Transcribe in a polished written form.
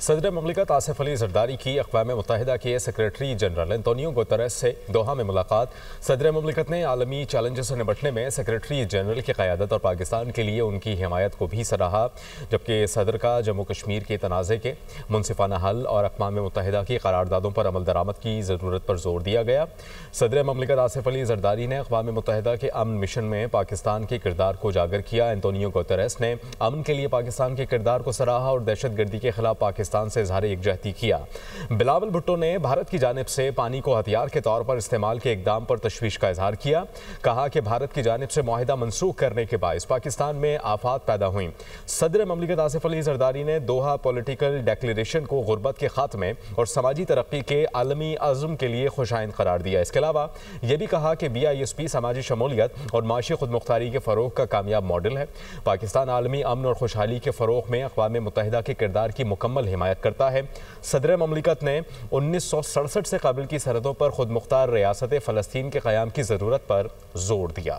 صدر مملکت آصف علی زرداری کی اقوام متحدہ کے سیکریٹری جنرل انتونیو گوتریس سے دوحہ میں ملاقات۔ صدر مملکت نے عالمی چیلنجز سے نمٹنے میں سیکریٹری جنرل کی قیادت اور پاکستان کے لیے ان کی حمایت کو بھی سراہا، جبکہ صدر کا جموں کشمیر کے تنازع کے منصفانہ حل اور اقوام متحدہ کی قراردادوں پر عمل درآمد کی ضرورت پر زور دیا گیا۔ صدر مملکت آصف علی زرداری نے اقوام متحدہ کے امن مشن میں پاکستان کے کردار کو اجاگر کیا۔ انتونیو گوتریس نے امن کے لیے پاکستان کے کردار کو سراہا اور دہشت گردی کے خلاف پاکستان سے اظہار یکجہتی کیا۔ بلاول بھٹو نے بھارت کی جانب سے پانی کو ہتھیار کے طور پر استعمال کے اقدام پر تشویش کا اظہار کیا۔ کہا کہ بھارت کی جانب سے معاہدہ منسوخ کرنے کے باعث پاکستان میں آفات پیدا ہوئیں۔ صدر مملکت آصف علی زرداری نے دوحہ پولیٹیکل ڈیکلیریشن کو غربت کے خاتمے اور سماجی ترقی کے عالمی عزم کے لیے خوشائند قرار دیا۔ اس کے علاوہ یہ بھی کہا کہ BISP سماجی شمولیت اور معاشی خود مختاری کے فروغ کا کامیاب ماڈل ہے۔ پاکستان عالمی امن اور خوشحالی کے فروغ میں اقوام متحدہ کے کردار کی مکمل حمایت کرتا ہے۔ صدر مملکت نے 1967 سے قبل کی سرحدوں پر خود مختار ریاست فلسطین کے قیام کی ضرورت پر زور دیا۔